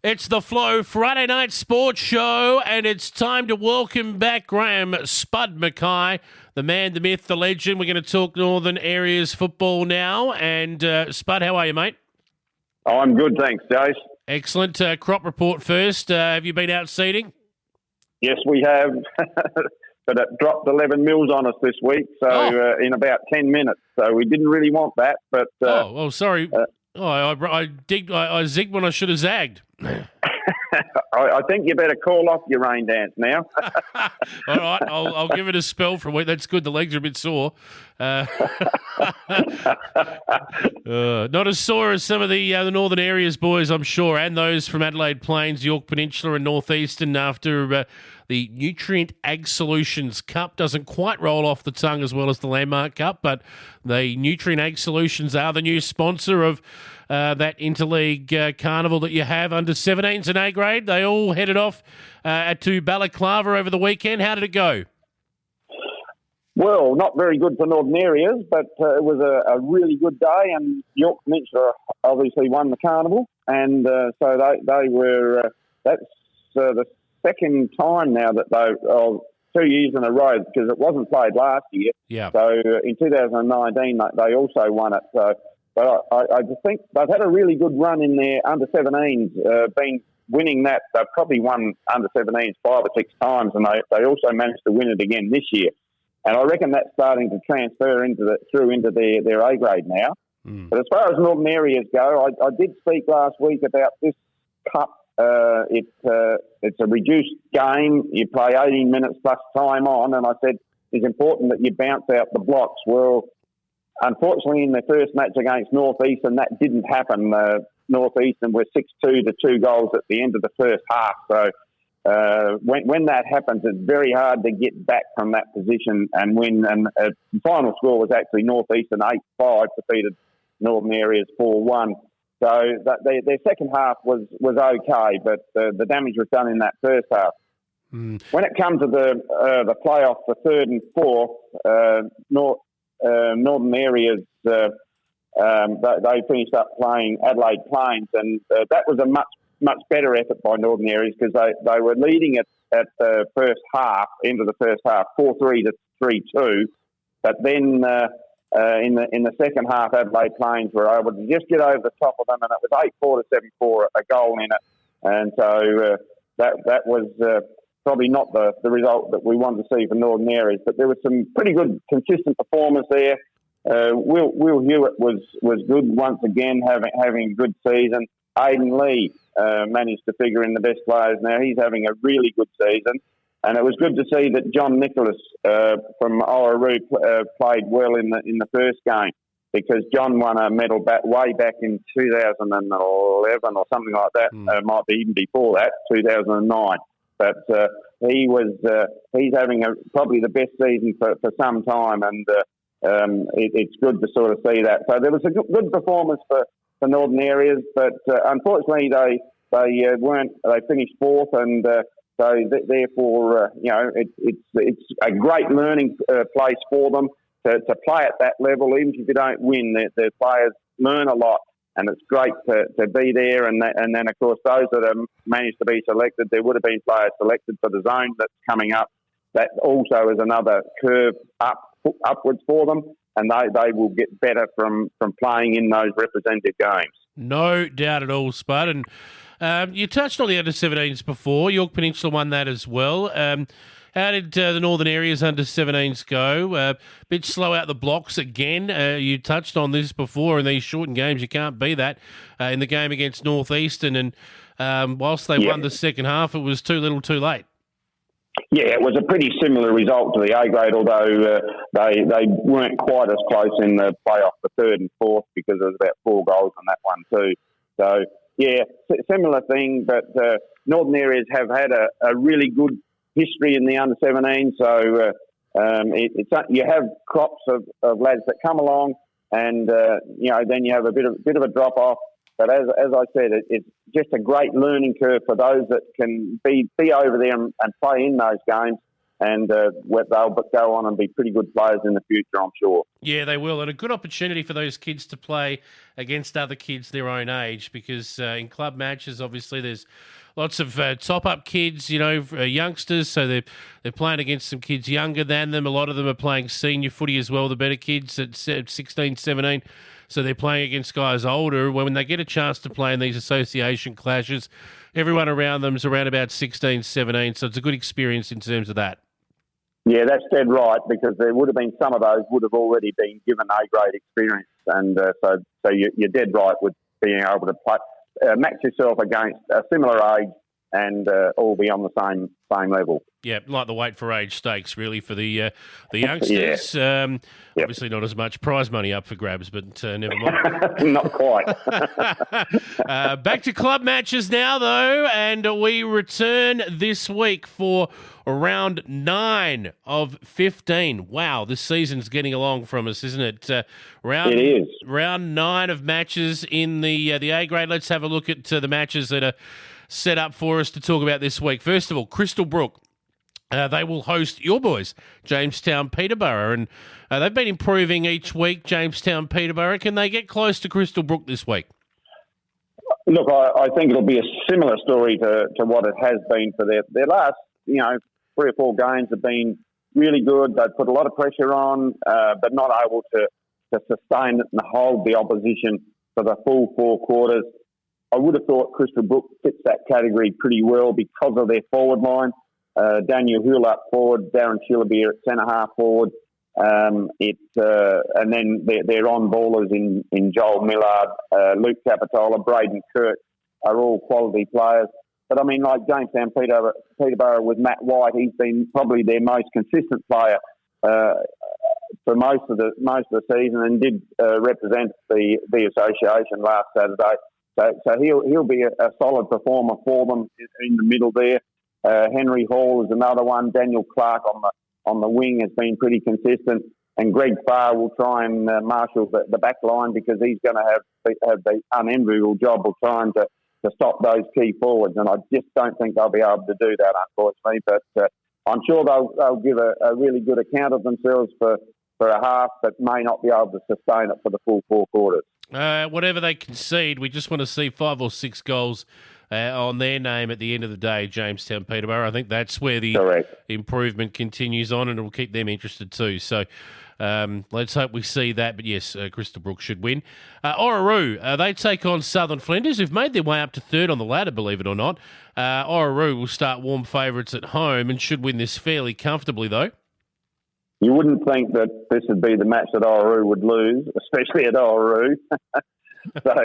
It's the Flow Friday Night Sports Show, and it's time to welcome back Graeme Spud McKay, the man, the myth, the legend. We're going to talk Northern Areas football now. And Spud, how are you, mate? Oh, I'm good, thanks, Jace. Excellent. Crop report first. Have you been out seeding? Yes, we have. But it dropped 11 mils on us this week, so in about 10 minutes. So we didn't really want that. But sorry. I zigged when I should have zagged. I think you better call off your rain dance now. All right, I'll give it a spell for a week. That's good. The legs are a bit sore. Not as sore as some of the Northern Areas boys, I'm sure, and those from Adelaide Plains, York Peninsula and North Eastern after the Nutrient Ag Solutions Cup. Doesn't quite roll off the tongue as well as the Landmark Cup, but the Nutrient Ag Solutions are the new sponsor of that interleague carnival that you have under 17s and A grade. They all headed off to Balaclava over the weekend. How did it go? Well, not very good for Northern Areas, but it was a really good day, and York Peninsula obviously won the carnival, and so they were. That's the second time now that 2 years in a row, because it wasn't played last year. Yeah. So in 2019 they also won it. So, but I just think they've had a really good run in their under 17s, been winning that. They've probably won under 17s 5 or 6 times, and they also managed to win it again this year. And I reckon that's starting to transfer into their A grade now. Mm. But as far as Northern Areas go, I did speak last week about this cup. It's a reduced game. You play 18 minutes plus time on, and I said it's important that you bounce out the blocks. Well, unfortunately, in the first match against North Eastern, that didn't happen. North Eastern were 6-2 to 2 goals at the end of the first half. So when that happens, it's very hard to get back from that position and win. And the final score was actually North Eastern 8-5, defeated Northern Areas 4-1. So their second half was okay, but the damage was done in that first half. Mm. When it comes to the playoff for third and fourth, Northern Areas, they finished up playing Adelaide Plains, and that was a much better effort by Northern Areas, because they were leading at the first half, into the first half, 4-3 to 3-2, but then in the second half, Adelaide Plains were able to just get over the top of them, and it was 8-4 to 7-4, a goal in it. And so that was probably not the result that we wanted to see for Northern Areas, but there was some pretty good, consistent performance there. Will Hewitt was good once again, having a good season. Aidan Lee managed to figure in the best players now. He's having a really good season. And it was good to see that John Nicholas from Orroroo played well in the first game, because John won a medal way back in 2011 or something like that. Might be even before that, 2009. But he's having probably the best season for some time, and it's good to sort of see that. So there was a good performance for Northern Areas, but unfortunately they finished fourth, and so therefore, it's a great learning place for them to play at that level. Even if you don't win, the players learn a lot, and it's great to be there. And then, of course, those that have managed to be selected, there would have been players selected for the zone that's coming up. That also is another curve upwards for them, and they will get better from playing in those representative games. No doubt at all, Spud. And you touched on the under-17s before. York Peninsula won that as well. How did the Northern Areas under-17s go? A bit slow out the blocks again. You touched on this before. In these shortened games, you can't be that. In the game against North Eastern, and whilst they won the second half, it was too little too late. Yeah, it was a pretty similar result to the A grade, although they weren't quite as close in the playoff for third and fourth, because there was about 4 goals on that one too. So, yeah, similar thing, but Northern Areas have had a really good history in the under-17, so you have crops of lads that come along, and then you have a bit of a drop-off. But as I said, it's just a great learning curve for those that can be over there and play in those games. and they'll go on and be pretty good players in the future, I'm sure. Yeah, they will, and a good opportunity for those kids to play against other kids their own age, because in club matches, obviously, there's lots of top-up kids, youngsters, so they're playing against some kids younger than them. A lot of them are playing senior footy as well, the better kids at 16, 17, so they're playing against guys older. When they get a chance to play in these association clashes, everyone around them is around about 16, 17, so it's a good experience in terms of that. Yeah, that's dead right, because there would have been some of those would have already been given A-grade experience, and so you're dead right with being able to play, match yourself against a similar age and all be on the same level. Yeah, like the weight for age stakes, really, for the youngsters. Yeah. Obviously not as much prize money up for grabs, but never mind. Not quite. Back to club matches now, though, and we return this week for round 9 of 15. Wow, this season's getting along from us, isn't it? It is. Round 9 of matches in the A grade. Let's have a look at the matches that are set up for us to talk about this week. First of all, Crystal Brook. They will host your boys, Jamestown Peterborough, and they've been improving each week, Jamestown Peterborough. Can they get close to Crystal Brook this week? Look, I think it'll be a similar story to what it has been for their last, 3 or 4 games have been really good. They've put a lot of pressure on, but not able to sustain it and hold the opposition for the full 4 quarters. I would have thought Crystal Brook fits that category pretty well because of their forward line. Daniel Hull up forward, Darren Shillabeer at centre-half forward. And then their on-ballers in Joel Millard, Luke Capitola, Braden Kirk are all quality players. But, like Jamestown Peterborough with Matt White, he's been probably their most consistent player for most of the season, and did represent the association last Saturday. So he'll be a solid performer for them in the middle there. Henry Hall is another one. Daniel Clark on the wing has been pretty consistent, and Greg Farr will try and marshal the back line, because he's going to have the unenviable job of trying to stop those key forwards, and I just don't think they'll be able to do that, unfortunately. But I'm sure they'll give a really good account of themselves for a half, but may not be able to sustain it for the full 4 quarters. Whatever they concede, we just want to see 5 or 6 goals on their name at the end of the day, Jamestown Peterborough. I think that's where the improvement continues on, and it will keep them interested too. So let's hope we see that. But yes, Crystal Brook should win. Orroroo, they take on Southern Flinders, who've made their way up to 3rd on the ladder, believe it or not. Orroroo will start warm favourites at home and should win this fairly comfortably, though. You wouldn't think that this would be the match that Orroroo would lose, especially at Orroroo. So,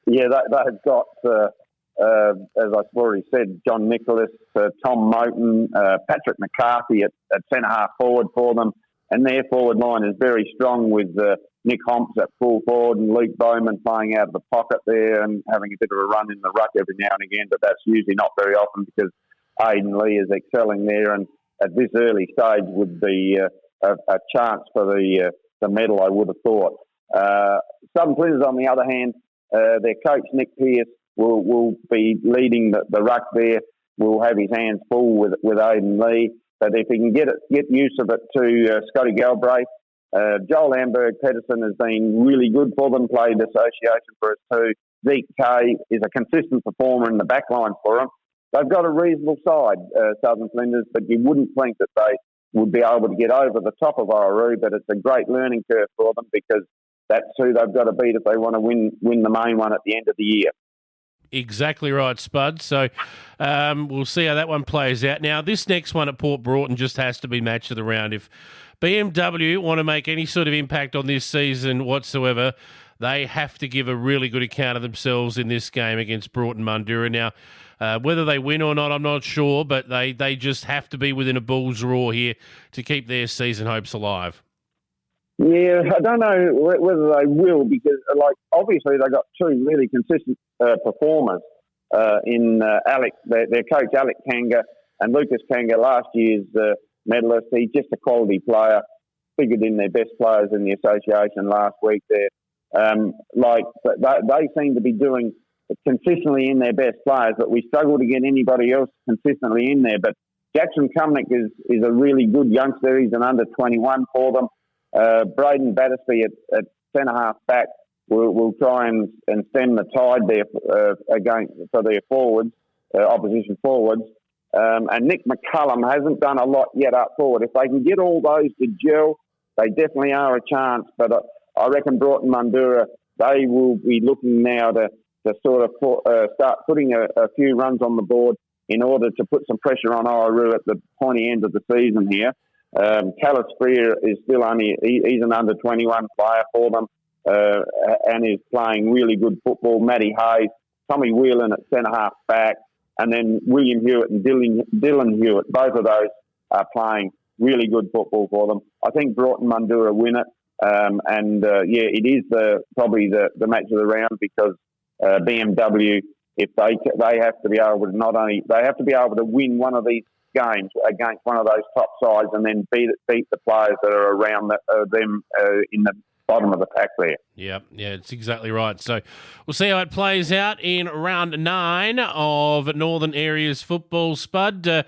yeah, they've got, as I've already said, John Nicholas, Tom Moten, Patrick McCarthy at centre-half forward for them. And their forward line is very strong, with Nick Homps at full forward and Luke Bowman playing out of the pocket there and having a bit of a run in the ruck every now and again. But that's usually not very often, because Aidan Lee is excelling there, and at this early stage would be a chance for the medal, I would have thought. Southern Flinders, on the other hand, their coach Nick Pearce will be leading the ruck there. Will have his hands full with Aidan Lee. But if he can get use of it to Scotty Galbraith, Joel Amberg Pedersen has been really good for them, played association for us too. Zeke Kay is a consistent performer in the back line for them. They've got a reasonable side, Southern Flinders, but you wouldn't think that they would be able to get over the top of Orroroo, but it's a great learning curve for them, because that's who they've got to beat if they want to win the main one at the end of the year. Exactly right, Spud. So we'll see how that one plays out. Now, this next one at Port Broughton just has to be match of the round. If BMW want to make any sort of impact on this season whatsoever, they have to give a really good account of themselves in this game against Broughton Mundura. Now, whether they win or not, I'm not sure, but they just have to be within a bull's roar here to keep their season hopes alive. Yeah, I don't know whether they will, because obviously they got 2 really consistent performers in Alec, their coach Alec Kanga and Lucas Kanga, last year's medalist. He's just a quality player, figured in their best players in the association last week there. They seem to be doing consistently in their best players, but we struggle to get anybody else consistently in there. But Jackson Cumnock is a really good youngster. He's an under 21 for them. Braden Battersby at centre half back will try and stem the tide there again for their forwards, opposition forwards. And Nick McCullum hasn't done a lot yet up forward. If they can get all those to gel, they definitely are a chance. But I reckon Broughton Mundura, they will be looking now to sort of start putting a few runs on the board in order to put some pressure on Oahu at the pointy end of the season here. Callis Freer is still he's an under 21 player for them and is playing really good football. Matty Hayes, Tommy Whelan at centre half back, and then William Hewitt and Dylan Hewitt. Both of those are playing really good football for them. I think Broughton Mundura win it. It is probably the match of the round because BMW, if they have to be able to they have to be able to win one of these games against one of those top sides and then beat the players that are around them in the bottom of the pack there. Yeah, it's exactly right. So we'll see how it plays out in round 9 of Northern Areas football, Spud.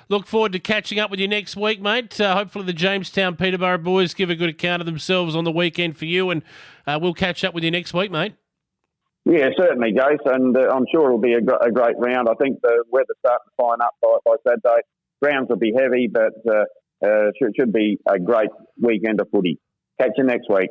Look forward to catching up with you next week, mate. Hopefully the Jamestown Peterborough boys give a good account of themselves on the weekend for you, and we'll catch up with you next week, mate. Yeah, certainly, Jace, and I'm sure it'll be a great round. I think the weather's starting to fine up by Saturday. Grounds will be heavy, but should be a great weekend of footy. Catch you next week.